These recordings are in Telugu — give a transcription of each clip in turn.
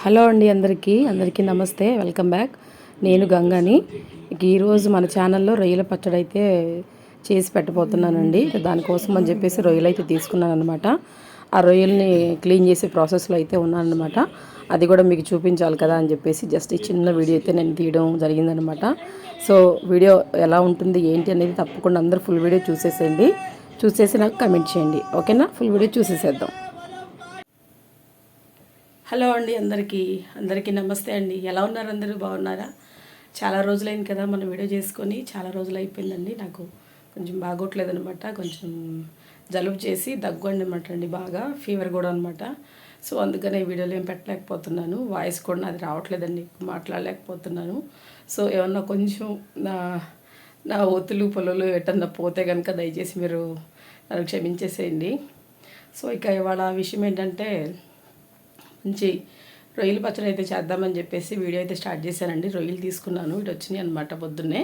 హలో అండి, అందరికీ నమస్తే. Welcome back. నేను గంగాని. ఈరోజు మన ఛానల్లో రొయ్యల పచ్చడి అయితే చేసి పెట్టబోతున్నానండి. దానికోసం అని చెప్పేసి రొయ్యలు అయితే తీసుకున్నాను అనమాట. ఆ రొయ్యల్ని క్లీన్ చేసే ప్రాసెస్లో అయితే ఉన్నానమాట. అది కూడా మీకు చూపించాలి కదా అని చెప్పేసి జస్ట్ ఈ చిన్న వీడియో అయితే నేను తీయడం జరిగిందనమాట. సో వీడియో ఎలా ఉంటుంది ఏంటి అనేది తప్పకుండా అందరూ ఫుల్ వీడియో చూసేసేయండి. చూసేసి నాకు కమెంట్ చేయండి, ఓకేనా? Full video చూసేసేద్దాం. హలో అండి, అందరికీ నమస్తే అండి. ఎలా ఉన్నారు? అందరూ బాగున్నారా? చాలా రోజులైంది కదా మనం వీడియో చేసుకొని, చాలా రోజులు అయిపోయిందండి. నాకు కొంచెం బాగోట్లేదనమాట. కొంచెం జలుబు చేసి దగ్గు అనమాట అండి, బాగా ఫీవర్ కూడా అనమాట. సో అందుకనే వీడియోలో ఏం పెట్టలేకపోతున్నాను. వాయిస్ కూడా నాది రావట్లేదండి, మాట్లాడలేకపోతున్నాను. సో ఏమన్నా కొంచెం నా ఒత్తులు పొలలు ఎట్టన్నా పోతే కనుక దయచేసి మీరు నన్ను క్షమించేసేయండి. సో ఇక ఇవాళ విషయం ఏంటంటే, మంచి రొయ్యల పచ్చడి అయితే చేద్దామని చెప్పేసి వీడియో అయితే స్టార్ట్ చేశానండి. రొయ్యలు తీసుకున్నాను, ఇటు వచ్చినాయి అనమాట పొద్దున్నే.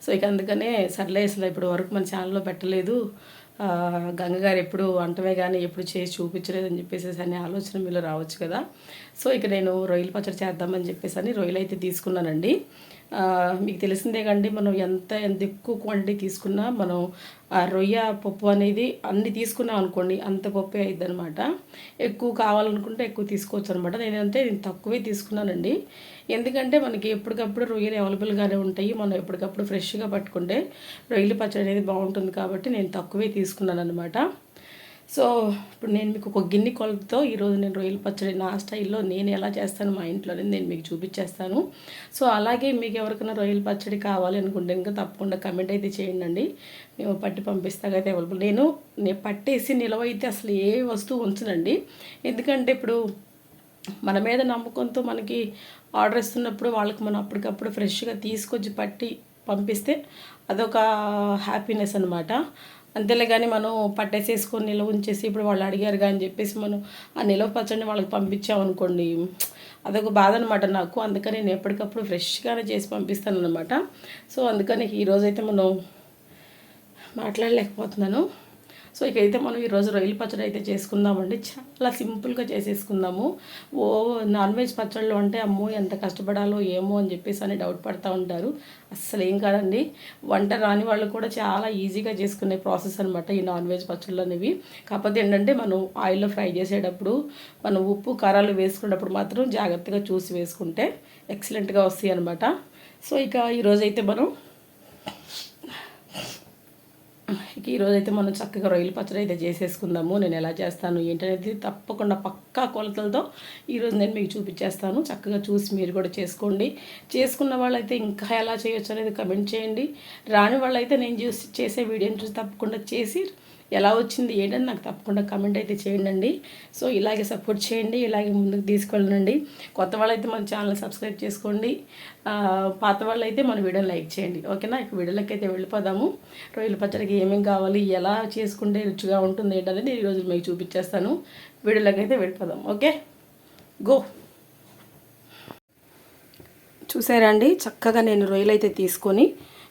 సో ఇక అందుకనే సర్లే, అసలు ఇప్పుడు వరకు మన ఛానల్లో పెట్టలేదు, గంగగారు ఎప్పుడు వంటమే కానీ ఎప్పుడు చేసి చూపించలేదని చెప్పేసి అనే ఆలోచన మీలో రావచ్చు కదా. సో ఇక నేను రొయ్యల పచ్చడి చేద్దామని చెప్పేసి అని రొయ్యలు అయితే తీసుకున్నానండి. మీకు తెలిసిందే కండి, మనం ఎంత ఎక్కువ క్వాంటిటీ తీసుకున్నా మనం ఆ రొయ్య పప్పు అనేది అన్ని తీసుకున్నాం అనుకోండి, అంత పప్పు అయిద్ది అనమాట. ఎక్కువ కావాలనుకుంటే ఎక్కువ తీసుకోవచ్చు అనమాట. నేను తక్కువే తీసుకున్నానండి. ఎందుకంటే మనకి ఎప్పటికప్పుడు రొయ్యలు అవైలబుల్గానే ఉంటాయి. మనం ఎప్పటికప్పుడు ఫ్రెష్గా పట్టుకుంటే రొయ్యల పచ్చడి అనేది బాగుంటుంది కాబట్టి నేను తక్కువే తీసుకున్నాను అనమాట. సో ఇప్పుడు నేను మీకు ఒక గిన్నె కొలతతో ఈరోజు నేను రొయ్యల పచ్చడి నా స్టైల్లో నేను ఎలా చేస్తాను మా ఇంట్లోనే నేను మీకు చూపించేస్తాను. సో అలాగే మీకు ఎవరికైనా రొయ్యల పచ్చడి కావాలి అనుకుంటే ఇంకా తప్పకుండా కమెంట్ అయితే చేయండి. నేను పట్టి పంపిస్తాకైతే అవైలబుల్. నేను పట్టేసి నిలవ అయితే అసలు ఏ వస్తువు ఉంచనండి. ఎందుకంటే ఇప్పుడు మన మీద నమ్మకంతో మనకి ఆర్డర్ ఇస్తున్నప్పుడు వాళ్ళకి మనం అప్పటికప్పుడు ఫ్రెష్గా తీసుకొచ్చి పట్టి పంపిస్తే అదొక హ్యాపీనెస్ అనమాట. అంతేలే కానీ మనం పట్టేసేసుకొని నిల్వ ఉంచేసి ఇప్పుడు వాళ్ళు అడిగారు కానీ చెప్పేసి మనం ఆ నిల్వ పచ్చడిని వాళ్ళకి పంపించామనుకోండి, అదొక బాధ అనమాట నాకు. అందుకని నేను ఎప్పటికప్పుడు ఫ్రెష్గానే చేసి పంపిస్తాను అనమాట. సో అందుకని ఈరోజైతే మనం మాట్లాడలేకపోతున్నాను. సో ఇకైతే మనం ఈరోజు రొయ్యల పచ్చడి అయితే చేసుకుందామండి. చాలా సింపుల్గా చేసేసుకుందాము. నాన్ వెజ్ పచ్చళ్ళు అంటే అమ్మో ఎంత కష్టపడాలో ఏమో అని చెప్పేసి అని డౌట్ పడుతూ ఉంటారు. అస్సలు ఏం కాదండి, వంట రాని వాళ్ళు కూడా చాలా ఈజీగా చేసుకునే ప్రాసెస్ అనమాట ఈ నాన్ వెజ్ పచ్చళ్ళు అనేవి. కాకపోతే ఏంటంటే మనం ఆయిల్లో ఫ్రై చేసేటప్పుడు మనం ఉప్పు కారాలు వేసుకునేటప్పుడు మాత్రం జాగ్రత్తగా చూసి వేసుకుంటే ఎక్సలెంట్గా వస్తాయి అనమాట. సో ఇక ఈరోజైతే మనం చక్కగా రొయ్యల పచ్చడి అయితే చేసేసుకుందాము. నేను ఎలా చేస్తాను ఏంటనేది తప్పకుండా పక్కా కొలతలతో ఈరోజు నేను మీకు చూపించేస్తాను. చక్కగా చూసి మీరు కూడా చేసుకోండి. చేసుకున్న వాళ్ళైతే ఇంకా ఎలా చేయొచ్చు అనేది కమెంట్ చేయండి. రాని వాళ్ళైతే నేను చేసే వీడియోని చూసి తప్పకుండా చేసి ఎలా వచ్చింది ఏంటని నాకు తప్పకుండా కమెంట్ అయితే చేయండి. సో ఇలాగే సపోర్ట్ చేయండి, ఇలాగే ముందుకు తీసుకెళ్ళండి. కొత్త వాళ్ళైతే మన ఛానల్ సబ్స్క్రైబ్ చేసుకోండి, పాత వాళ్ళైతే మన వీడియోని లైక్ చేయండి, ఓకేనా? ఇక వీడియోలోకి అయితే వెళ్ళిపోదాము. రొయ్యల పచ్చడికి ఏమేమి కావాలి, ఎలా చేసుకుంటే రుచిగా ఉంటుంది ఏంటనేది నేను ఈరోజు మీకు చూపించేస్తాను. వీడియోలోకి అయితే వెళ్ళిపోదాం, ఓకే? గో. చూసారా అండి, చక్కగా నేను రొయ్యలు అయితే తీసుకొని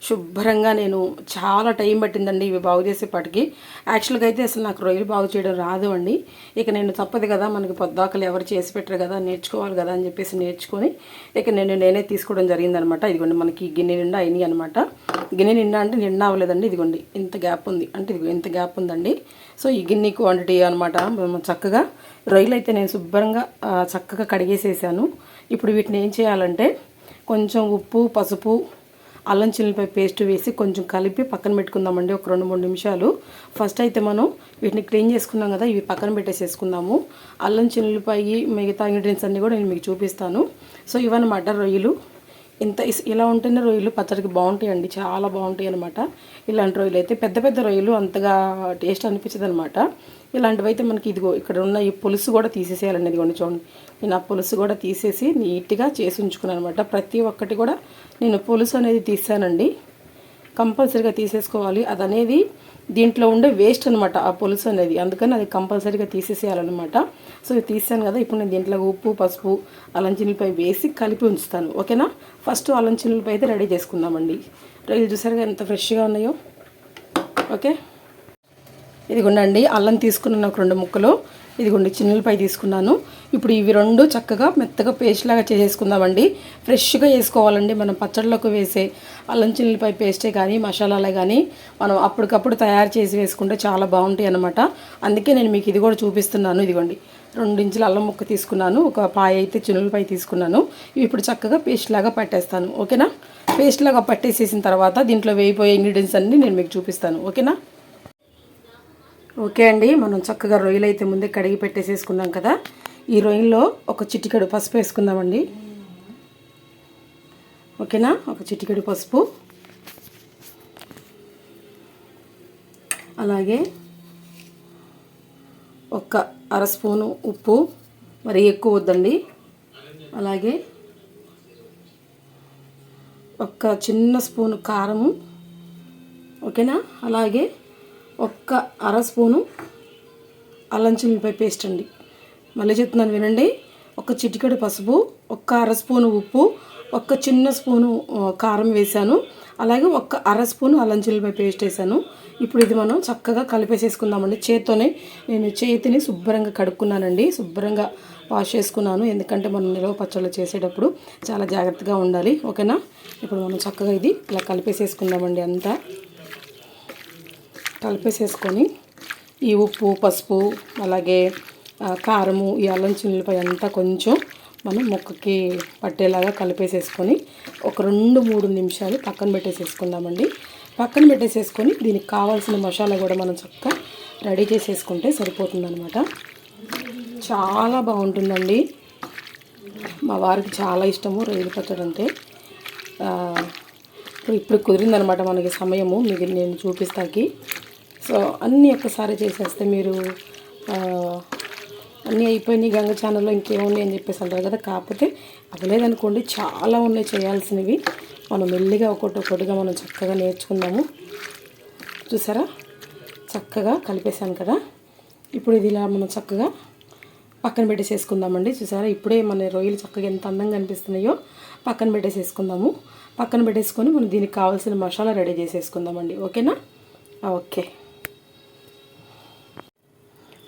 శుభ్రంగా నేను చాలా టైం పట్టిందండి ఇవి బాగు చేసేపాటికి. యాక్చువల్గా అయితే అసలు నాకు రొయ్యలు బాగు చేయడం రాదు అండి. ఇక నేను తప్పదు కదా, మనకి పొద్దాకలు ఎవరు చేసి పెట్టరు కదా, నేర్చుకోవాలి కదా అని చెప్పేసి నేర్చుకొని ఇక నేనే తీసుకోవడం జరిగిందనమాట. ఇదిగోండి మనకి గిన్నె నిండా అయినాయి అనమాట. గిన్నె నిండా అంటే నిండా అవ్వలేదండి, ఇదిగోండి ఇంత గ్యాప్ ఉంది, అంటే ఇదిగో ఇంత గ్యాప్ ఉందండి. సో ఈ గిన్నె క్వాంటిటీ అనమాట. చక్కగా రొయ్యలు అయితే నేను శుభ్రంగా చక్కగా కడిగేసేసాను. ఇప్పుడు వీటిని ఏం చేయాలంటే కొంచెం ఉప్పు, పసుపు, అల్లం చిల్లిపాయ పేస్ట్ వేసి కొంచెం కలిపి పక్కన పెట్టుకుందామండి ఒక 2-3 నిమిషాలు. ఫస్ట్ అయితే మనం వీటిని క్లీన్ చేసుకున్నాం కదా, ఇవి పక్కన పెట్టేసేసుకుందాము. అల్లం చిల్లిపాయ మిగతా ఇంగ్రీడియంట్స్ అన్నీ కూడా నేను మీకు చూపిస్తాను. సో ఇవన్నమాట రొయ్యలు. ఇలా ఉంటేనే రొయ్యలు పచ్చడికి బాగుంటాయండి, చాలా బాగుంటాయి అనమాట. ఇలాంటి రొయ్యలు అయితే పెద్ద రొయ్యలు అంతగా టేస్ట్ అనిపించదు అనమాట. ఇలాంటివి అయితే మనకి ఇదిగో ఇక్కడ ఉన్న ఈ పులుసు కూడా తీసేసేయాలండి. ఇదిగోండి చూడండి, నేను ఆ పులుసు కూడా తీసేసి నీట్గా చేసి ఉంచుకున్నాను అనమాట. ప్రతి ఒక్కటి కూడా నేను పులుసు అనేది తీసానండి, కంపల్సరీగా తీసేసుకోవాలి. అది అనేది దీంట్లో ఉండే వేస్ట్ అనమాట ఆ పులుసు అనేది, అందుకని అది కంపల్సరీగా తీసేసేయాలన్నమాట. సో ఇది తీసాను కదా, ఇప్పుడు నేను దీంట్లో ఉప్పు, పసుపు, అల్లం చిల్లిపాయ వేసి కలిపి ఉంచుతాను, ఓకేనా? ఫస్ట్ అల్లం చిల్లిపాయ అయితే రెడీ చేసుకుందామండి. రొయ్యలు చూసారుగా ఎంత ఫ్రెష్గా ఉన్నాయో, ఓకే? ఇదిగోండి అల్లం తీసుకున్న నాకు 2 ముక్కలు ఇదిగోండి చిన్నులపై తీసుకున్నాను. ఇప్పుడు ఇవి రెండు చక్కగా మెత్తగా పేస్ట్ లాగా చేసేసుకుందామండి. ఫ్రెష్గా వేసుకోవాలండి. మనం పచ్చడిలోకి వేసే అల్లం చిన్నులపై పేస్టే కానీ మసాలాలే కానీ మనం అప్పటికప్పుడు తయారు చేసి వేసుకుంటే చాలా బాగుంటాయి అన్నమాట. అందుకే నేను మీకు ఇది కూడా చూపిస్తున్నాను. ఇదిగోండి 2 ఇంచుల అల్లం ముక్క తీసుకున్నాను, ఒక పాయ అయితే చిన్నులపై తీసుకున్నాను. ఇవి ఇప్పుడు చక్కగా పేస్ట్ లాగా పట్టేస్తాను. ఓకేనా? పేస్ట్ లాగా పట్టేసేసిన తర్వాత దీంట్లో వేయిపోయే ఇంగ్రీడియంట్స్ అన్నీ నేను మీకు చూపిస్తాను. ఓకేనా? ఓకే అండి, మనం చక్కగా రొయ్యలు అయితే ముందే కడిగి పెట్టేసేసుకున్నాం కదా. ఈ రొయ్యల్లో ఒక చిటికెడు పసుపు వేసుకుందామండి. ఓకేనా? ఒక చిటికెడు పసుపు, అలాగే ఒక అర స్పూను ఉప్పు, మరి ఎక్కువ వద్దండి. అలాగే ఒక చిన్న స్పూను కారము. ఓకేనా? అలాగే ఒక్క అర స్పూను అల్లం చిన్నులపై పేస్ట్ అండి. మళ్ళీ చెప్తున్నాను వినండి. ఒక చిటికెడు పసుపు, ఒక్క అర స్పూను ఉప్పు, ఒక్క చిన్న స్పూను కారం వేసాను. అలాగే ఒక్క అర స్పూను అల్లం చిన్నులపై పేస్ట్ వేసాను. ఇప్పుడు ఇది మనం చక్కగా కలిపేసేసుకుందామండి. చేత్తోనే నేను చేతిని శుభ్రంగా కడుక్కున్నానండి, శుభ్రంగా వాష్ చేసుకున్నాను. ఎందుకంటే మనం నిలవ పచ్చళ్ళు చేసేటప్పుడు చాలా జాగ్రత్తగా ఉండాలి. ఓకేనా? ఇప్పుడు మనం చక్కగా ఇది ఇలా కలిపేసేసుకుందామండి. అంతా కలిపేసేసుకొని ఈ ఉప్పు, పసుపు, అలాగే కారము, ఈ అల్లం చిన్నులపై అంతా కొంచెం మనం ముక్కకి పట్టేలాగా కలిపేసేసుకొని ఒక 2-3 నిమిషాలు పక్కన పెట్టేసేసుకుందామండి. పక్కన పెట్టేసేసుకొని దీనికి కావాల్సిన మసాలా కూడా మనం చక్కగా రెడీ చేసేసుకుంటే సరిపోతుందన్నమాట. చాలా బాగుంటుందండి. మా వారికి చాలా ఇష్టము రొయ్యల పచ్చడి అంటే. ఇప్పుడు కుదిరిందనమాట మనకి సమయము, మీకు నేను చూపిస్తాకి. సో అన్నీ ఒక్కసారి చేసేస్తే మీరు అన్నీ అయిపోయినాయి గంగ ఛానల్లో ఇంకేమున్నాయి అని చెప్పేసి అంటారు కదా. కాకపోతే అవ్వలేదనుకోండి, చాలా ఉన్నాయి చేయాల్సినవి. మనం మెల్లిగా ఒక్కొక్కటిగా మనం చక్కగా నేర్చుకుందాము. చూసారా? చక్కగా కలిపేసాను కదా. ఇప్పుడు ఇది ఇలా మనం చక్కగా పక్కన పెట్టేసేసుకుందామండి. చూసారా? ఇప్పుడే మన రొయ్యలు చక్కగా ఎంత అందంగా అనిపిస్తున్నాయో. పక్కన పెట్టేసేసుకుందాము. పక్కన పెట్టేసుకొని మనం దీనికి కావాల్సిన మసాలా రెడీ చేసేసుకుందామండి. ఓకేనా?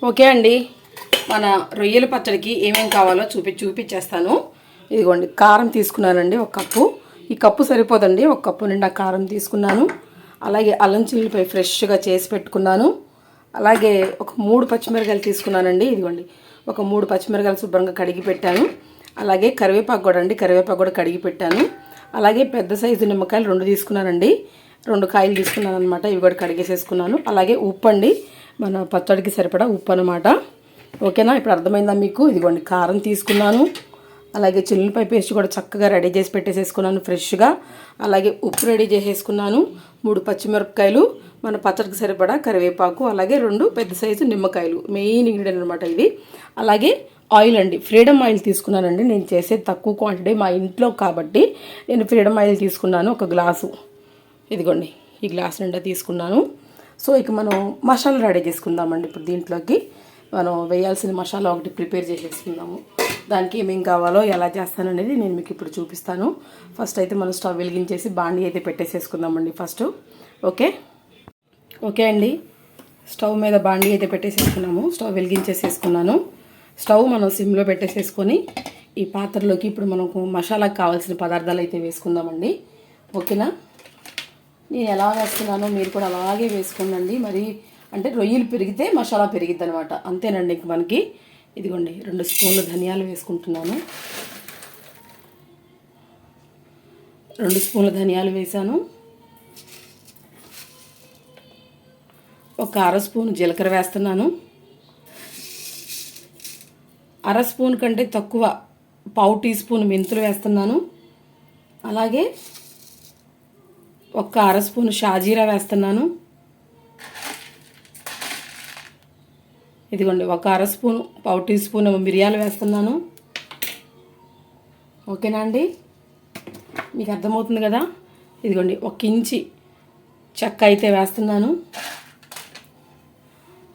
ఓకే అండి, మన రొయ్యల పచ్చడికి ఏమేం కావాలో చూపించేస్తాను. ఇదిగోండి కారం తీసుకున్నానండి, 1 కప్పు. ఈ కప్పు సరిపోదండి, 1 కప్పు నిండా కారం తీసుకున్నాను. అలాగే అల్లం చిన్నులపై ఫ్రెష్గా చేసి పెట్టుకున్నాను. అలాగే ఒక 3 పచ్చిమిరకాయలు తీసుకున్నానండి. ఇదిగోండి ఒక 3 పచ్చిమిరకాయలు శుభ్రంగా కడిగి పెట్టాను. అలాగే కరివేపాకు కూడా కడిగి పెట్టాను. అలాగే పెద్ద సైజు నిమ్మకాయలు 2 తీసుకున్నానండి. 2 కాయలు తీసుకున్నాను అనమాట. ఇవి కూడా కడిగేసేసుకున్నాను. అలాగే ఉప్పు అండి, మన పచ్చడికి సరిపడా ఉప్పు అనమాట. ఓకేనా? ఇప్పుడు అర్థమైందా మీకు? ఇదిగోండి కారం తీసుకున్నాను. అలాగే చిన్నులపై పేస్ట్ కూడా చక్కగా రెడీ చేసి పెట్టేసేసుకున్నాను ఫ్రెష్గా. అలాగే ఉప్పు రెడీ చేసేసుకున్నాను. 3 పచ్చిమిరపకాయలు, మన పచ్చడికి సరిపడా కరివేపాకు, అలాగే 2 పెద్ద సైజు నిమ్మకాయలు, మెయిన్ ఇంగ్రీడియంట్ అనమాట ఇది. అలాగే ఆయిల్ అండి, ఫ్రీడమ్ ఆయిల్ తీసుకున్నానండి. నేను చేసేది తక్కువ క్వాంటిటీ మా ఇంట్లో కాబట్టి నేను ఫ్రీడమ్ ఆయిల్ తీసుకున్నాను. 1 గ్లాసు, ఇదిగోండి ఈ గ్లాస్ నిండా తీసుకున్నాను. సో ఇక మనం మసాలా రెడీ చేసుకుందామండి. ఇప్పుడు దీంట్లోకి మనం వేయాల్సిన మసాలా ఒకటి ప్రిపేర్ చేసేసుకుందాము. దానికి ఏమేం కావాలో ఎలా చేస్తాననేది నేను మీకు ఇప్పుడు చూపిస్తాను. ఫస్ట్ అయితే మనం స్టవ్ వెలిగించేసి బాండీ అయితే పెట్టేసేసుకుందామండి ఫస్ట్. ఓకే అండి, స్టవ్ మీద బాండీ అయితే పెట్టేసేసుకున్నాము. స్టవ్ వెలిగించేసేసుకున్నాను. స్టవ్ మనం సిమ్లో పెట్టేసేసుకొని ఈ పాత్రలోకి ఇప్పుడు మనకు మసాలాకు కావాల్సిన పదార్థాలు అయితే వేసుకుందామండి. ఓకేనా? నేను ఎలా వేస్తున్నానో మీరు కూడా అలాగే వేసుకోండి. మరి అంటే రొయ్యలు పెరిగితే మసాలా పెరిగిద్ది అనమాట. అంతేనండి ఇంక మనకి. ఇదిగోండి 2 స్పూన్లు ధనియాలు వేసుకుంటున్నాను. 2 స్పూన్ల ధనియాలు వేసాను. ఒక అర స్పూన్ జీలకర్ర వేస్తున్నాను. అర స్పూన్ కంటే తక్కువ 1/2 టీ స్పూన్ మెంతులు వేస్తున్నాను. అలాగే ఒక అర స్పూన్ షాజీరా వేస్తున్నాను. ఇదిగోండి ఒక అర స్పూన్ 1/2 టీ స్పూన్ మిరియాలు వేస్తున్నాను. ఓకేనా అండి? మీకు అర్థమవుతుంది కదా. ఇదిగోండి 1 ఇంచి చెక్క అయితే వేస్తున్నాను.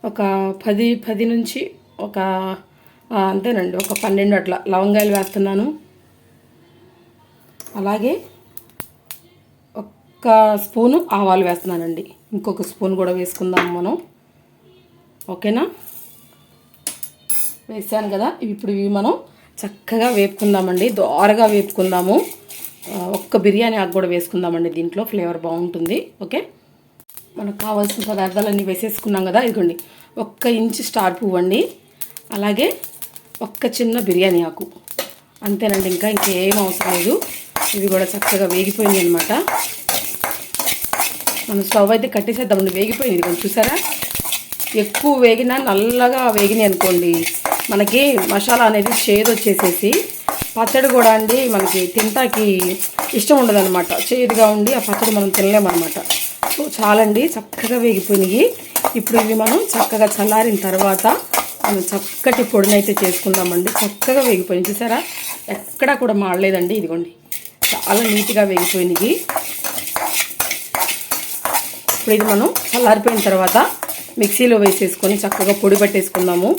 ఒక 10 నుంచి ఒక అంతేనండి, ఒక 12 అట్లా లవంగాయలు వేస్తున్నాను. అలాగే 1 స్పూను ఆవాలు వేస్తున్నానండి. ఇంకొక స్పూన్ కూడా వేసుకుందాం మనం. ఓకేనా? వేసాను కదా, ఇప్పుడు ఇవి మనం చక్కగా వేపుకుందామండి, దోరగా వేపుకుందాము. ఒక్క బిర్యానీ ఆకు కూడా వేసుకుందామండి, దీంట్లో ఫ్లేవర్ బాగుంటుంది. ఓకే, మనకు కావాల్సిన పదార్థాలన్నీ వేసేసుకున్నాం కదా. ఇదిగోండి 1 ఇంచు స్టార్ పువ్వు అండి, అలాగే 1 చిన్న బిర్యానీ ఆకు, అంతేనండి. ఇంకేం అవసరం లేదు. ఇవి కూడా చక్కగా వేగిపోయింది అనమాట. మనం స్టవ్ అయితే కట్టేసేద్దామండి, వేగిపోయింది. కొంచెం చూసారా, ఎక్కువ వేగినా నల్లగా వేగినాయి అనుకోండి, మనకి మసాలా అనేది చేదు వచ్చేసేసి పచ్చడి కూడా అండి మనకి తింటాకి ఇష్టం ఉండదు అనమాట. చేదుగా ఉండి ఆ పచ్చడి మనం తినలేమన్నమాట. సో చాలండి, చక్కగా వేగిపోయినాయి. ఇప్పుడు ఇవి మనం చక్కగా చల్లారిన తర్వాత మనం చక్కటి పొడిని అయితే చేసుకుందామండి. చక్కగా వేగిపోయినాయి, చూసారా, ఎక్కడా కూడా మాడలేదండి. ఇదిగోండి చాలా నీట్గా వేగిపోయినాయి. ఇప్పుడు ఇది మనం చల్లారిపోయిన తర్వాత మిక్సీలో వేసేసుకొని చక్కగా పొడి పట్టేసుకుందాము.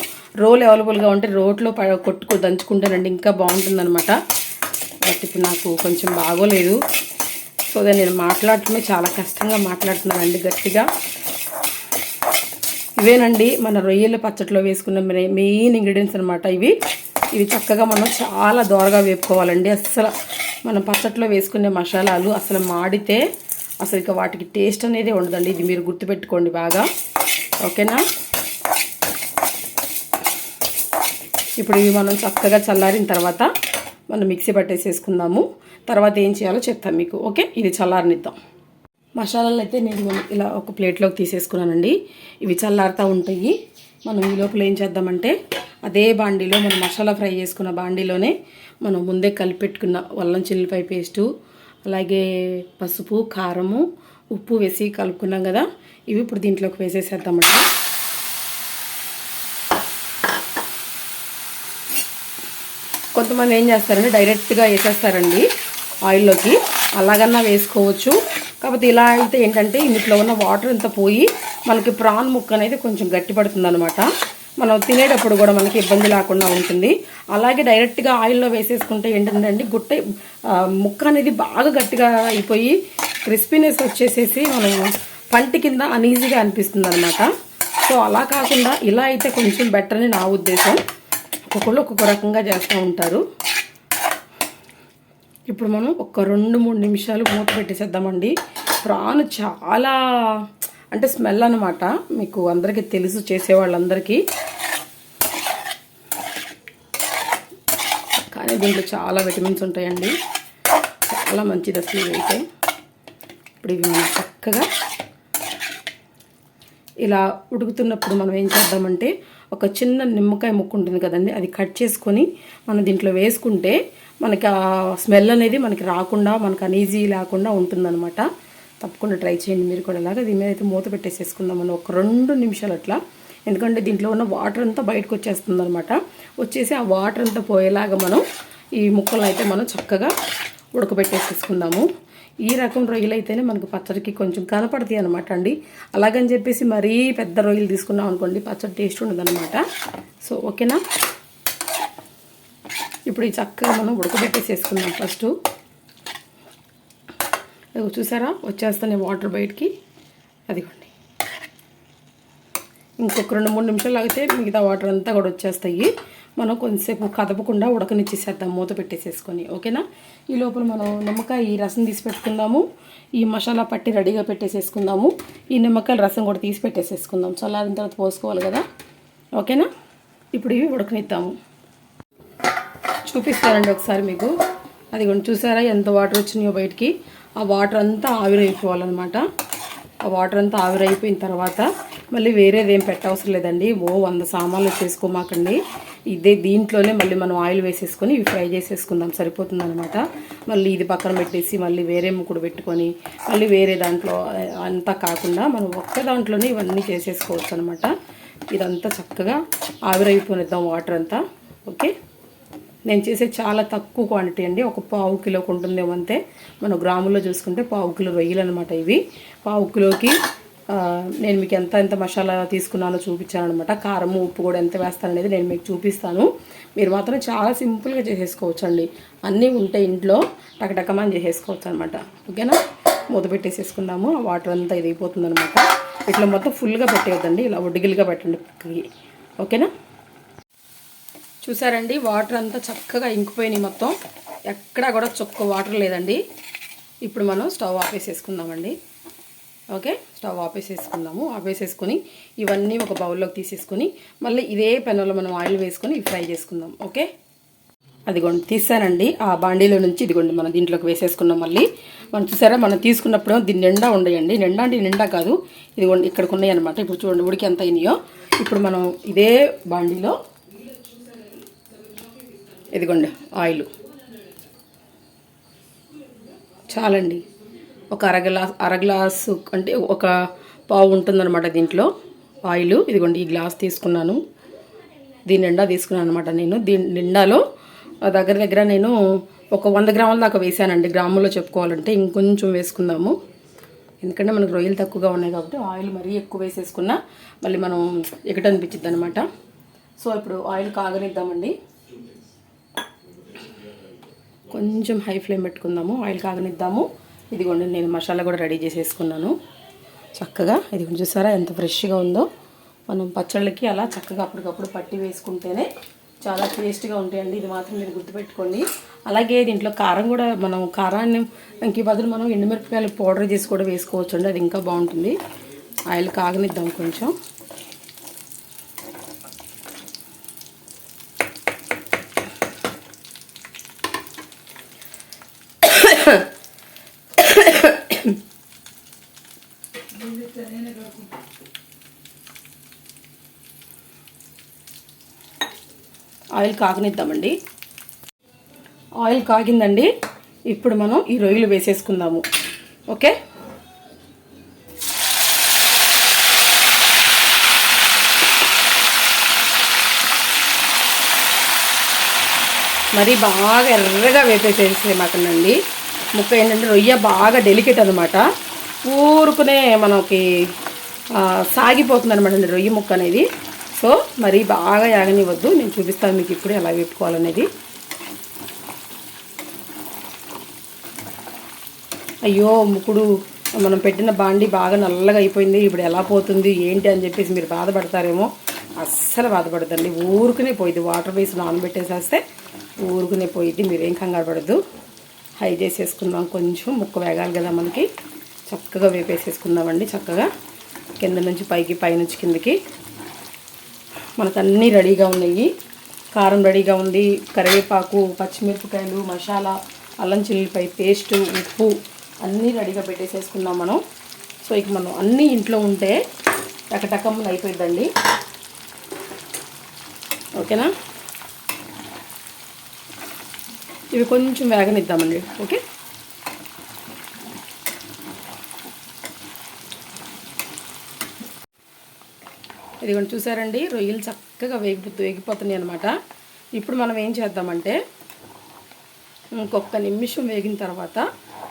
రోల్ అవైలబుల్గా ఉంటే రోట్లో దంచుకుంటానండి, ఇంకా బాగుంటుందన్నమాట. బట్ ఇప్పుడు నాకు కొంచెం బాగోలేదు, సో నేను మాట్లాడటమే చాలా కష్టంగా మాట్లాడుతున్నానండి, గట్టిగా. ఇవేనండి మన రొయ్యల పచ్చట్లో వేసుకున్న మెయిన్ ఇంగ్రీడియంట్స్ అనమాట. ఇవి చక్కగా మనం చాలా దోరగా వేపుకోవాలండి. అస్సలు మనం పచ్చట్లో వేసుకునే మసాలాలు అసలు మాడితే అసలు ఇక వాటికి టేస్ట్ అనేది ఉండదండి. ఇది మీరు గుర్తుపెట్టుకోండి బాగా, ఓకేనా. ఇప్పుడు ఇవి మనం చక్కగా చల్లారిన తర్వాత మనం మిక్సీ పట్టేసేసుకుందాము. తర్వాత ఏం చేయాలో చెప్తాను మీకు, ఓకే. ఇది చల్లారనిద్దాం. మసాలాలు అయితే నేను ఇలా ఒక ప్లేట్లోకి తీసేసుకున్నానండి. ఇవి చల్లారుతూ ఉంటాయి. మనం ఈ లోపల ఏం చేద్దామంటే అదే బాండీలో మనం మసాలా ఫ్రై చేసుకున్న బాండీలోనే మనం ముందే కలిపెట్టుకున్న అల్లం చిల్లిపాయ పేస్టు, అలాగే పసుపు, కారము, ఉప్పు వేసి కలుపుకున్నాం కదా. ఇవి ఇప్పుడు దీంట్లోకి వేసేసేద్దామండి. కొంతమంది ఏం చేస్తారంటే డైరెక్ట్గా వేసేస్తారండి ఆయిల్లోకి, అలాగన్నా వేసుకోవచ్చు. కాకపోతే ఇలా అయితే ఏంటంటే ఇందులో ఉన్న వాటర్ అంతా పోయి మనకి ప్రాన్ ముక్క అనేది కొంచెం గట్టి పడుతుంది అనమాట. మనం తినేటప్పుడు కూడా మనకి ఇబ్బంది లేకుండా ఉంటుంది. అలాగే డైరెక్ట్గా ఆయిల్లో వేసేసుకుంటే ఏంటంటే అండి ముక్క అనేది బాగా గట్టిగా అయిపోయి క్రిస్పీనెస్ వచ్చేసేసి మనం పంటి కింద అనీజీగా అనిపిస్తుంది అనమాట. సో అలా కాకుండా ఇలా అయితే కొంచెం బెటర్ అని నా ఉద్దేశం. ఒక్కొక్కళ్ళు ఒక్కొక్క రకంగా చేస్తూ ఉంటారు. ఇప్పుడు మనం ఒక 2-3 నిమిషాలు మూత పెట్టేసేద్దామండి. ప్రాన్ చాలా అంటే స్మెల్ అనమాట, మీకు అందరికీ తెలుసు, చేసేవాళ్ళందరికీ. కానీ దీంట్లో చాలా విటమిన్స్ ఉంటాయండి, చాలా మంచిది అసలు ఇవైతే. ఇప్పుడు ఇవి మనం చక్కగా ఇలా ఉడుకుతున్నప్పుడు మనం ఏం చేద్దామంటే ఒక చిన్న నిమ్మకాయ ముక్క ఉంటుంది కదండి, అది కట్ చేసుకొని మనం దీంట్లో వేసుకుంటే మనకి ఆ స్మెల్ అనేది మనకి రాకుండా, మనకు అనీజీ లేకుండా ఉంటుందన్నమాట. తప్పకుండా ట్రై చేయండి మీరు కూడా. ఇలాగా దీని మీద అయితే మూత పెట్టేసేసుకుందాం మనం ఒక 2 నిమిషాలు అట్లా. ఎందుకంటే దీంట్లో ఉన్న వాటర్ అంతా బయటకు వచ్చేస్తుంది అనమాట. వచ్చేసి ఆ వాటర్ అంతా పోయేలాగా మనం ఈ ముక్కలను అయితే మనం చక్కగా ఉడకబెట్టేసేసుకుందాము. ఈ రకం రొయ్యలు అయితేనే మనకు పచ్చడికి కొంచెం కనపడతాయి అనమాట అండి. అలాగని చెప్పేసి మరీ పెద్ద రొయ్యలు తీసుకున్నాం అనుకోండి పచ్చడి టేస్ట్ ఉండదన్నమాట. సో ఓకేనా. ఇప్పుడు ఈ చక్కగా మనం ఉడకబెట్టేసేసుకుందాం ఫస్ట్. చూసారా వచ్చేస్తానే వాటర్ బయటికి, అదిగోండి. ఇంకొక 2-3 నిమిషాలు ఆగితే మిగతా వాటర్ అంతా కూడా వచ్చేస్తాయి. మనం కొంచెంసేపు కదపకుండా ఉడకనిచ్చేసేద్దాం మూత పెట్టేసేసుకొని, ఓకేనా. ఈ లోపల మనం నిమ్మకాయ ఈ రసం తీసి పెట్టుకుందాము. ఈ మసాలా పట్టి రెడీగా పెట్టేసేసుకుందాము. ఈ నిమ్మకాయల రసం కూడా తీసి పెట్టేసేసుకుందాం, చల్లారిన తర్వాత పోసుకోవాలి కదా, ఓకేనా. ఇప్పుడు ఇవి ఉడకనిద్దాము. చూపిస్తానండి ఒకసారి మీకు. అది కూడా చూసారా ఎంత వాటర్ వచ్చినాయో బయటికి. ఆ వాటర్ అంతా ఆవిరైపోవాలన్నమాట. ఆ వాటర్ అంతా ఆవిరైపోయిన తర్వాత మళ్ళీ వేరేదేం పెట్టవసరం లేదండి. 100 సామాన్లు చేసుకోమాకండి. దీంట్లోనే మళ్ళీ మనం ఆయిల్ వేసేసుకొని ఇవి ఫ్రై చేసేసుకుందాం, సరిపోతుందన్నమాట. మళ్ళీ ఇది పక్కన పెట్టేసి మళ్ళీ వేరే ముక్కుడు పెట్టుకొని మళ్ళీ వేరే దాంట్లో అంతా కాకుండా మనం ఒక్క దాంట్లోనే ఇవన్నీ చేసేసుకోవచ్చు అనమాట. ఇదంతా చక్కగా ఆవిరైపోనిద్దాం వాటర్ అంతా, ఓకే. నేను చేసే చాలా తక్కువ క్వాంటిటీ అండి, ఒక 1/4 కిలోకి ఉంటుందేమో అంతే. మనం గ్రాముల్లో చూసుకుంటే 1/4 కిలో రొయ్యలు అనమాట ఇవి. 1/4 కిలోకి నేను మీకు ఎంత మసాలా తీసుకున్నానో చూపించాను అనమాట. కారము ఉప్పు కూడా ఎంత వేస్తాను అనేది నేను మీకు చూపిస్తాను. మీరు మాత్రం చాలా సింపుల్గా చేసేసుకోవచ్చు అండి, అన్నీ ఉంటే ఇంట్లో టకటకమని చేసేసుకోవచ్చు అనమాట, ఓకేనా. మూత పెట్టేసేసుకుందాము. ఆ వాటర్ అంతా ఇది అయిపోతుంది అనమాట. ఇట్లా మొత్తం ఫుల్గా పెట్టేయద్దండి, ఇలా ఒడ్డిగిలుగా పెట్టండి పక్కకి, ఓకేనా. చూసారండి, వాటర్ అంతా చక్కగా ఇంకిపోయినాయి మొత్తం, ఎక్కడా కూడా చుక్క వాటర్ లేదండి. ఇప్పుడు మనం స్టవ్ ఆపేసేసుకుందామండి. ఓకే, స్టవ్ ఆపేసేసుకుందాము. ఆపేసేసుకొని ఇవన్నీ ఒక బౌల్లోకి తీసేసుకొని మళ్ళీ ఇదే పెనంలో మనం ఆయిల్ వేసుకొని ఫ్రై చేసుకుందాం. ఓకే, అదిగోండి తీసానండి ఆ బాండీలో నుంచి. ఇదిగోండి మనం దీంట్లోకి వేసేసుకున్నాం. మళ్ళీ మనం చూసారా, మనం తీసుకున్నప్పుడు దీన్ని నిండా ఉండయండి. నిండా అంటే నిండా కాదు, ఇదిగోండి ఇక్కడికి ఉన్నాయి అనమాట. ఇప్పుడు చూడండి ఉడికి ఎంత అయినాయో. ఇప్పుడు మనం ఇదే బాండీలో ఇదిగోండి ఆయిల్ చాలండి, ఒక అర గ్లాసు అంటే ఒక పావు ఉంటుందన్నమాట దీంట్లో ఆయిల్. ఇదిగోండి ఈ గ్లాస్ తీసుకున్నాను, దీని నిండా తీసుకున్నాను అనమాట నేను. దీని నిండాలో దగ్గర నేను ఒక 100 గ్రాముల దాకా వేసానండి. గ్రాముల్లో చెప్పుకోవాలంటే ఇంకొంచెం వేసుకుందాము, ఎందుకంటే మనకు రొయ్యలు తక్కువగా ఉన్నాయి కాబట్టి. ఆయిల్ మరీ ఎక్కువ వేసేసుకున్నా మళ్ళీ మనం ఎక్కడనిపించిద్ది అనమాట. సో ఇప్పుడు ఆయిల్ కాగనిద్దామండి. కొంచెం హై ఫ్లేమ్ పెట్టుకుందాము, ఆయిల్ కాగనిద్దాము. ఇదిగోండి నేను మసాలా కూడా రెడీ చేసేసుకున్నాను చక్కగా. ఇదిగోండి చూసారా ఎంత ఫ్రెష్గా ఉందో. మనం పచ్చళ్ళకి అలా చక్కగా అప్పటికప్పుడు పట్టి వేసుకుంటేనే చాలా టేస్ట్గా ఉంటాయండి. ఇది మాత్రం మీరు గుర్తుపెట్టుకోండి. అలాగే దీంట్లో కారం కూడా, మనం కారాన్ని ఇంక బదులు మనం ఎండుమిరపకాయలు పౌడర్ చేసి కూడా వేసుకోవచ్చు అండి, అది ఇంకా బాగుంటుంది. ఆయిల్ కాగనిద్దాం కొంచెం. ఆయిల్ కాగనిద్దామండి. ఆయిల్ కాగిందండి. ఇప్పుడు మనం ఈ రొయ్యలు వేసేసుకుందాము. ఓకే, మరి బాగా ఎర్రగా వేపేసేసేమాకండి. ముక్క ఏంటంటే రొయ్య బాగా డెలికేట్ అనమాట, ఊరుకునే మనకి సాగిపోతుంది అనమాట అండి రొయ్య ముక్క అనేది. సో మరి బాగా యాగనివ్వద్దు, నేను చూపిస్తాను మీకు ఇప్పుడు ఎలా వేపుకోవాలనేది. అయ్యో ముక్కుడు, మనం పెట్టిన బాండి బాగా నల్లగా అయిపోయింది, ఇప్పుడు ఎలా పోతుంది ఏంటి అని చెప్పేసి మీరు బాధపడతారేమో. అస్సలు బాధపడద్దండి, ఊరుకునే పోయిద్ది. వాటర్ వేసి నానబెట్టేసేస్తే ఊరుకునే పోయిద్ది, మీరేం కంగారు పడద్దు. హై చేసేసుకుందాం, కొంచెం ముక్క వేగాలి కదా మనకి. చక్కగా వేపేసేసుకుందామండి. చక్కగా కింద నుంచి పైకి, పైనుంచి కిందకి. మనకు అన్నీ రెడీగా ఉన్నాయి. కారం రెడీగా ఉంది, కరివేపాకు, పచ్చిమిరపకాయలు, మసాలా, అల్లం చిల్లిపాయ పేస్టు, ఉప్పు అన్నీ రెడీగా పెట్టేసేసుకున్నాం మనం. సో ఇక మనం అన్నీ ఇంట్లో ఉంటే టకటకమ్మ అయిపోయిందండి. ఓకేనా, ఇవి కొంచెం వేగనిద్దామండి. ఓకే, ఇదిగోండి చూసారండి, రొయ్యలు చక్కగా వేగిపోతున్నాయి అనమాట. ఇప్పుడు మనం ఏం చేద్దామంటే ఇంకొక నిమిషం వేగిన తర్వాత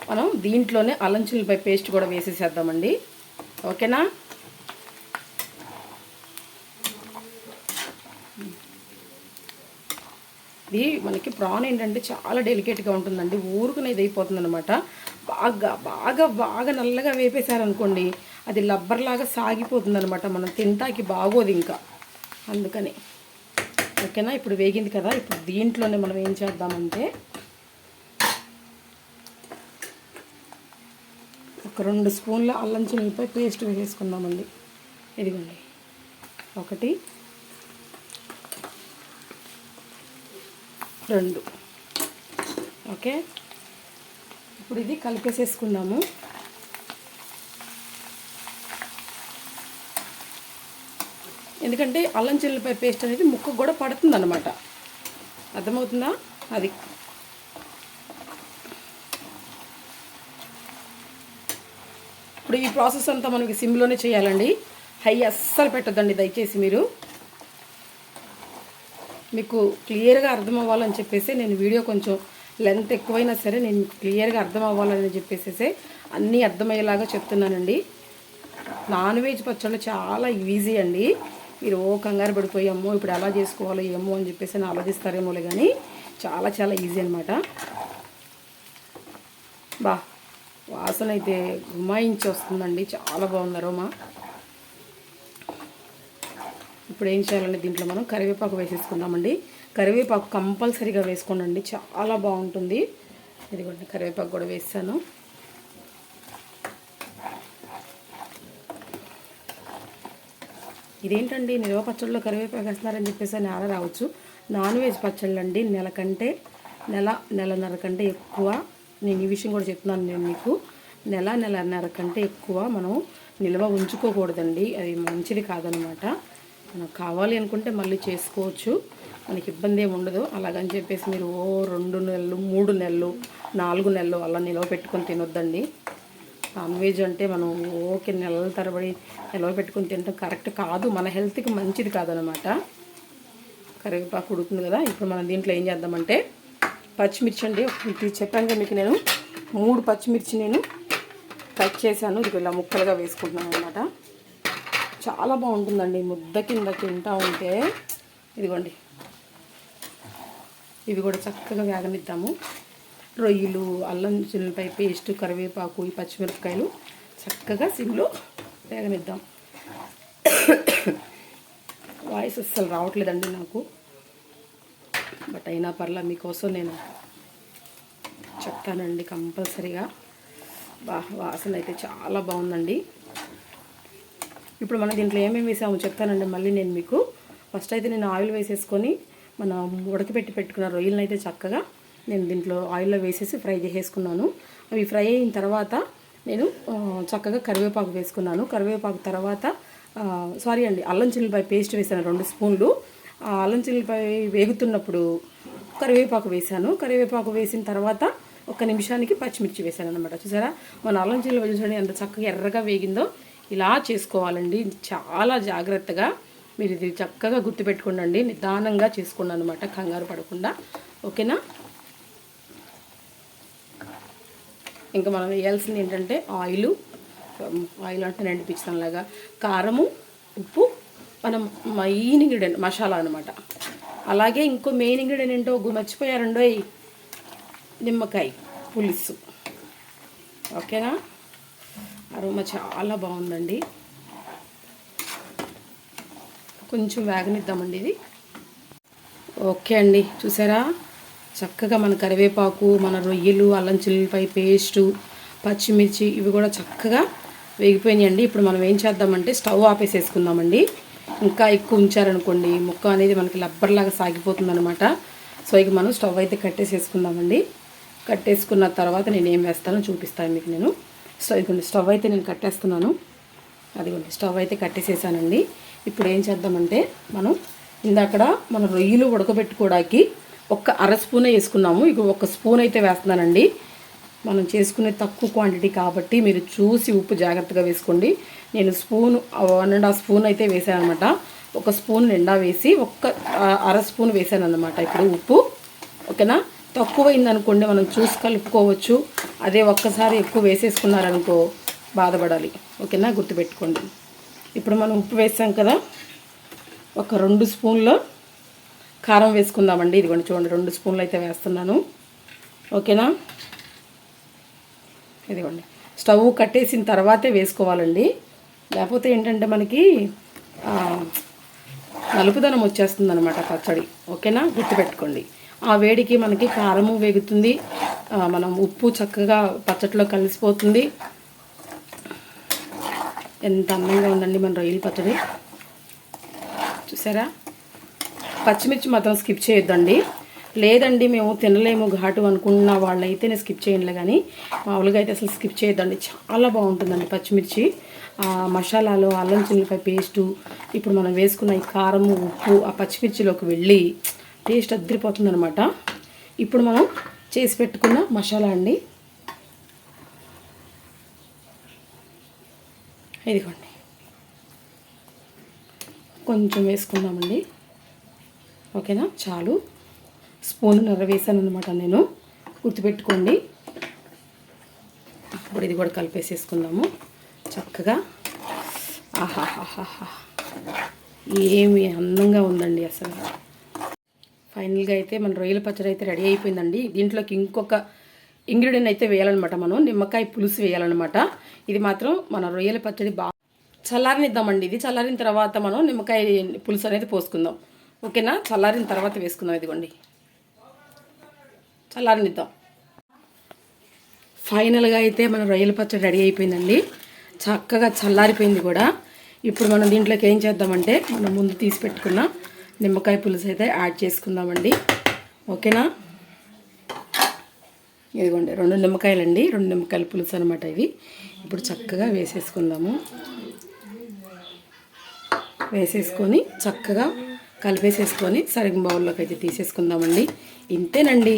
మనం దీంట్లోనే అల్లం చిల్లిపాయ పేస్ట్ కూడా వేసేసేద్దామండి. ఓకేనా, ఇది మనకి ప్రాన్ ఏంటంటే చాలా డెలికేట్గా ఉంటుందండి, ఊరుకునే ఇది అయిపోతుంది అనమాట. బాగా బాగా బాగా నల్లగా వేపేశారనుకోండి, అది లబ్బర్లాగా సాగిపోతుంది అనమాట, మనం తింటాకి బాగోదు ఇంకా, అందుకని. ఓకేనా, ఇప్పుడు వేగింది కదా. ఇప్పుడు దీంట్లోనే మనం ఏం చేద్దామంటే ఒక 2 స్పూన్ల అల్లం చిల్లిపాయ పేస్ట్ వేసేసుకుందామండి. ఇదిగోండి 1 2. ఓకే, ఇప్పుడు ఇది కలిపేసేసుకుందాము. ఎందుకంటే అల్లం చిల్లిపాయ పేస్ట్ అనేది ముక్కకు కూడా పడుతుంది అన్నమాట, అర్థమవుతుందా? అది ఇప్పుడు ఈ ప్రాసెస్ అంతా మనకి సిమ్లోనే చేయాలండి, హై అస్సలు పెట్టద్దండి దయచేసి. మీరు మీకు క్లియర్గా అర్థం అవ్వాలని చెప్పేసి నేను వీడియో కొంచెం లెంత్ ఎక్కువైనా సరే నేను మీకు క్లియర్గా అర్థం అవ్వాలని చెప్పేసి అన్నీ అర్థమయ్యేలాగా చెప్తున్నానండి. నాన్ వెజ్ పచ్చళ్ళు చాలా ఈజీ అండి. మీరు కంగారు పడిపోయామో ఇప్పుడు ఎలా చేసుకోవాలో ఏమో అని చెప్పేసి ఆలోచిస్తారేమోలే, కానీ చాలా చాలా ఈజీ అనమాట. వాసన అయితే గుమాయించి వస్తుందండి, చాలా బాగుంది అరోమా. ఇప్పుడు ఏం చేయాలంటే దీంట్లో మనం కరివేపాకు వేసేసుకుందామండి. కరివేపాకు కంపల్సరీగా వేసుకోండి, చాలా బాగుంటుంది. ఇదిగోండి కరివేపాకు కూడా వేసాను. ఇదేంటండి నిల్వ పచ్చళ్ళలో కరివేపాకు వేస్తున్నారని చెప్పేసి అని ఆడ రావచ్చు. నాన్ వెజ్ పచ్చళ్ళు అండి నెలన్నర కంటే ఎక్కువ, నేను ఈ విషయం కూడా చెప్తున్నాను నేను మీకు, నెలన్నర కంటే ఎక్కువ మనం నిల్వ ఉంచుకోకూడదండి. అది మంచిది కాదనమాట. మనకు కావాలి అనుకుంటే మళ్ళీ చేసుకోవచ్చు, మనకి ఇబ్బంది ఏమి ఉండదు. అలాగని చెప్పేసి మీరు 2 నెలలు 3 నెలలు 4 నెలలు అలా నిల్వ పెట్టుకొని తినొద్దండి. నాన్ వెజ్ అంటే మనం ఓకే నెలల తరబడి నిల్వ పెట్టుకొని తినడం కరెక్ట్ కాదు, మన హెల్త్కి మంచిది కాదనమాట. కరివేపాకు ఉడుతుంది కదా, ఇప్పుడు మనం దీంట్లో ఏం చేద్దామంటే పచ్చిమిర్చి అండి. చెప్పాను కదా మీకు, నేను 3 పచ్చిమిర్చి నేను కట్ చేశాను. ఇది ఇలా ముక్కలుగా వేసుకుంటున్నాను అనమాట. చాలా బాగుంటుందండి ముద్ద కింద తింటా ఉంటే. ఇదిగోండి ఇవి కూడా చక్కగా వేగనిద్దాము. రొయ్యలు, అల్లం చిల్లిపాయ పేస్ట్, కరివేపాకు, ఈ పచ్చిమిరపకాయలు చక్కగా సిమ్లో వేగనిద్దాం. వాయిస్ అస్సలు రావట్లేదండి నాకు, బట్ అయినా పర్లా మీకోసం నేను చెప్తానండి కంపల్సరీగా. వాసన అయితే చాలా బాగుందండి. ఇప్పుడు మనం దీంట్లో ఏమేమి వేసామో చెప్తానండి మళ్ళీ నేను మీకు. ఫస్ట్ అయితే నేను ఆయిల్ వేసేసుకొని మనం ఉడకపెట్టి పెట్టుకున్న రొయ్యలను అయితే చక్కగా నేను దీంట్లో ఆయిల్లో వేసేసి ఫ్రై చేసేసుకున్నాను. అవి ఫ్రై అయిన తర్వాత నేను చక్కగా కరివేపాకు వేసుకున్నాను. కరివేపాకు తర్వాత అల్లం చిల్లిపాయ పేస్ట్ వేసాను 2 స్పూన్లు. అల్లం చిల్లిపాయ వేగుతున్నప్పుడు కరివేపాకు వేసాను. కరివేపాకు వేసిన తర్వాత 1 నిమిషానికి పచ్చిమిర్చి వేసాను అనమాట. చూసారా మన అల్లం చిల్లిపాయ చూడండి ఎంత చక్కగా ఎర్రగా వేగిందో. ఇలా చేసుకోవాలండి, చాలా జాగ్రత్తగా మీరు ఇది చక్కగా గుర్తుపెట్టుకోండి. నిదానంగా చేసుకోండి అనమాట, కంగారు పడకుండా. ఓకేనా? ఇంకా మనం వేయాల్సింది ఏంటంటే ఆయిల్ అంటే నేను పిచ్చితంలాగా, కారము, ఉప్పు, మనం మెయిన్ ఇంగ్రీడియంట్ మసాలా అనమాట. అలాగే ఇంకో మెయిన్ ఇంగ్రీడియంట్ ఏంటో మర్చిపోయారండో, నిమ్మకాయ పులుసు. ఓకేనా? అరోమా చాలా బాగుందండి. కొంచెం వేగనిద్దామండి ఇది. ఓకే అండి, చూసారా చక్కగా మన కరివేపాకు, మన రొయ్యలు, అల్లం చిల్లిపాయ పేస్టు, పచ్చిమిర్చి ఇవి కూడా చక్కగా వేగిపోయినాయండి. ఇప్పుడు మనం ఏం చేద్దామంటే స్టవ్ ఆపేసేసుకుందామండి. ఇంకా ఎక్కువ ఉంచారనుకోండి ముక్క అనేది మనకి లబ్బర్లాగా సాగిపోతుంది అనమాట. సో ఇక మనం స్టవ్ అయితే కట్టేసేసుకుందామండి. కట్టేసుకున్న తర్వాత నేను ఏం వేస్తానో చూపిస్తాను మీకు నేను. స్టవ్ అయితే నేను కట్టేస్తున్నాను. అదిగోండి స్టవ్ అయితే కట్టేసేసానండి. ఇప్పుడు ఏం చేద్దామంటే మనం ఇందాకడ మన రొయ్యలు ఉడకబెట్టుకోవడానికి 1/2 స్పూనే వేసుకున్నాము. ఇక 1 స్పూన్ అయితే వేస్తున్నానండి. మనం చేసుకునే తక్కువ క్వాంటిటీ కాబట్టి మీరు చూసి ఉప్పు జాగ్రత్తగా వేసుకోండి. నేను 1.5 స్పూన్ అయితే వేసాను అనమాట. 1 స్పూన్ నిండా వేసి 1/2 స్పూన్ వేసాను అనమాట. ఇప్పుడు ఉప్పు ఓకేనా? తక్కువైందనుకోండి మనం చూసి కలుపుకోవచ్చు. అదే ఒక్కసారి ఎక్కువ వేసేసుకున్నారనుకో బాధపడాలి. ఓకేనా? గుర్తుపెట్టుకోండి. ఇప్పుడు మనం ఉప్పు వేసాం కదా, 2 స్పూన్ల కారం వేసుకుందామండి. ఇదిగోండి చూడండి 2 స్పూన్లు అయితే వేస్తున్నాను. ఓకేనా? ఇదిగోండి స్టవ్ కట్టేసిన తర్వాతే వేసుకోవాలండి, లేకపోతే ఏంటంటే మనకి నలుపుదనం వచ్చేస్తుంది అనమాట పచ్చడి. ఓకేనా? గుర్తుపెట్టుకోండి. ఆ వేడికి మనకి కారము వేగుతుంది, మనం ఉప్పు చక్కగా పచ్చడిలో కలిసిపోతుంది. ఎంత అందంగా ఉందండి మన రొయ్యల పచ్చడి. చూసారా? పచ్చిమిర్చి మాత్రం స్కిప్ చేయొద్దండి. లేదండి మేము తినలేము ఘాటు అనుకున్న వాళ్ళైతే నేను స్కిప్ చేయండి, కానీ మామూలుగా అయితే అసలు స్కిప్ చేయొద్దండి. చాలా బాగుంటుందండి పచ్చిమిర్చి. మసాలాలో అల్లం చిల్లిపాయ పేస్టు, ఇప్పుడు మనం వేసుకున్న ఈ కారము, ఉప్పు ఆ పచ్చిమిర్చిలోకి వెళ్ళి టేస్ట్ అద్దరిపోతుంది అనమాట. ఇప్పుడు మనం చేసి పెట్టుకున్న మసాలా అండి, ఇదిగోండి కొంచెం వేసుకుందామండి. ఓకేనా? చాలు, స్పూన్ వేసాను అనమాట నేను, గుర్తుపెట్టుకోండి. ఇప్పుడు ఇది కూడా కలిపేసేసుకుందాము చక్కగా. ఆహాహాహా, ఏమి అందంగా ఉందండి అసలు. ఫైనల్గా అయితే మన రొయ్యల పచ్చడి అయితే రెడీ అయిపోయిందండి. దీంట్లోకి ఇంకొక ఇంగ్రీడియంట్ అయితే వేయాలన్నమాట, మనం నిమ్మకాయ పులుసు వేయాలన్నమాట. ఇది మాత్రం మన రొయ్యల పచ్చడి చల్లారనిద్దామండి. ఇది చల్లారిన తర్వాత మనం నిమ్మకాయ పులుసు అనేది పోసుకుందాం. ఓకేనా. చల్లారిన తర్వాత వేసుకుందాం. ఇదిగోండి చల్లారనిద్దాం. ఫైనల్గా అయితే మన రొయ్యల పచ్చడి రెడీ అయిపోయిందండి. చక్కగా చల్లారిపోయింది కూడా. ఇప్పుడు మనం దీంట్లోకి ఏం చేద్దామంటే మనం ముందు తీసి పెట్టుకున్న నిమ్మకాయ పులుసు అయితే యాడ్ చేసుకుందామండి. ఓకేనా. ఇదిగోండి 2 నిమ్మకాయలండి, 2 నిమ్మకాయల పులుసు అనమాట ఇవి. ఇప్పుడు చక్కగా వేసేసుకుందాము. వేసేసుకొని చక్కగా కలిపేసేసుకొని సరిగ్గా బౌల్లోకి అయితే తీసేసుకుందామండి. ఇంతేనండి,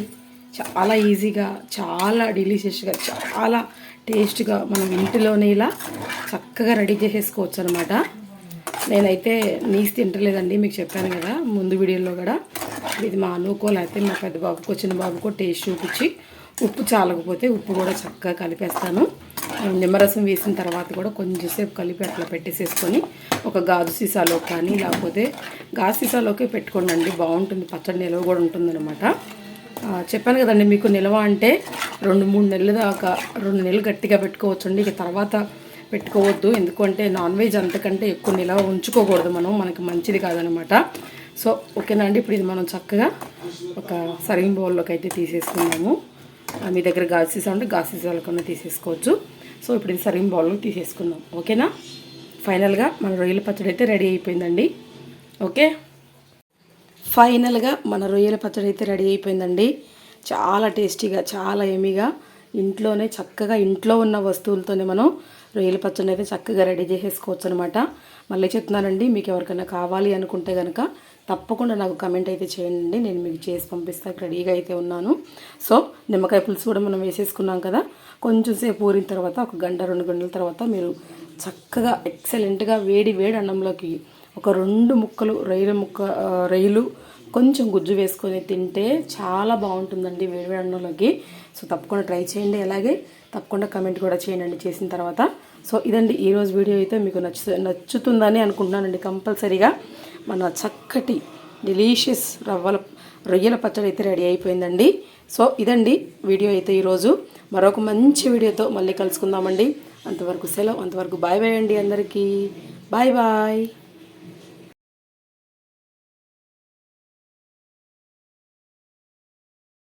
చాలా ఈజీగా, చాలా డెలిషియస్గా, చాలా టేస్ట్గా మనం ఇంటిలోనే ఇలా చక్కగా రెడీ చేసేసుకోవచ్చు అనమాట. నేనైతే నీసు తింటలేదండి, మీకు చెప్పాను కదా ముందు వీడియోలో కూడా. ఇది మా అనుకో లేకపోతే మా పెద్ద బాబుకో చిన్న బాబుకో టేస్ట్ చూపించి ఉప్పు చాలకపోతే ఉప్పు కూడా చక్కగా కలిపేస్తాను. నిమ్మరసం వేసిన తర్వాత కూడా కొంచెంసేపు కలిపి అట్లా పెట్టేసేసుకొని ఒక గాజు సీసాలో కానీ లేకపోతే గాజు సీసాలోకే పెట్టుకోండి, బాగుంటుంది. పచ్చడి నిల్వ కూడా ఉంటుందన్నమాట. చెప్పాను కదండి మీకు, నిల్వ అంటే 2-3 నెలల దాకా, 2 నెలలు గట్టిగా పెట్టుకోవచ్చండి. ఇక తర్వాత పెట్టుకోవద్దు, ఎందుకంటే నాన్ వెజ్ అంతకంటే ఎక్కువ నిల్వ ఉంచుకోకూడదు మనం, మనకి మంచిది కాదనమాట. సో ఓకేనా అండి. ఇప్పుడు ఇది మనం చక్కగా ఒక సర్వింగ్ బౌల్లోకి అయితే తీసేసుకున్నాము. మీ దగ్గర గాజు సీసా ఉంటే గాజు సీసాలో కన్నా తీసేసుకోవచ్చు. సో ఇప్పుడు ఇది సర్వింగ్ బౌల్లో తీసేసుకుందాం. ఓకేనా. ఫైనల్గా మన రొయ్యల పచ్చడి అయితే రెడీ అయిపోయిందండి. ఓకే, ఫైనల్గా మన రొయ్యల పచ్చడి అయితే రెడీ అయిపోయిందండి. చాలా టేస్టీగా, చాలా ఎమీగా, ఇంట్లోనే చక్కగా ఇంట్లో ఉన్న వస్తువులతోనే మనం రొయ్యల పచ్చడిని అయితే చక్కగా రెడీ చేసేసుకోవచ్చు అనమాట. మళ్ళీ చెప్తున్నానండి, మీకు ఎవరికైనా కావాలి అనుకుంటే కనుక తప్పకుండా నాకు కమెంట్ అయితే చేయండి, నేను మీకు చేసి పంపిస్తాను. రెడీగా అయితే ఉన్నాను. సో నిమ్మకాయ పులుసు కూడా మనం వేసేసుకున్నాం కదా. కొంచెం సేపు ఊరిన తర్వాత 1 గంట 2 గంటల తర్వాత మీరు చక్కగా ఎక్సలెంట్గా వేడి వేడి అన్నంలోకి ఒక 2 ముక్కలు రొయ్యలు కొంచెం గుజ్జు వేసుకొని తింటే చాలా బాగుంటుందండి వేడివేడి అన్నంలోకి. సో తప్పకుండా ట్రై చేయండి. అలాగే తప్పకుండా కమెంట్ కూడా చేయండి చేసిన తర్వాత. సో ఇదండి ఈరోజు వీడియో అయితే మీకు నచ్చుతుందని అనుకుంటున్నానండి. కంపల్సరీగా మన చక్కటి డెలీషియస్ రొయ్యల పచ్చడి అయితే రెడీ అయిపోయిందండి. సో ఇదండి వీడియో అయితే ఈరోజు. మరొక మంచి వీడియోతో మళ్ళీ కలుసుకుందామండి. అంతవరకు సెలవు, అంతవరకు బాయ్ బాయ్ అండి అందరికీ. Bye bye.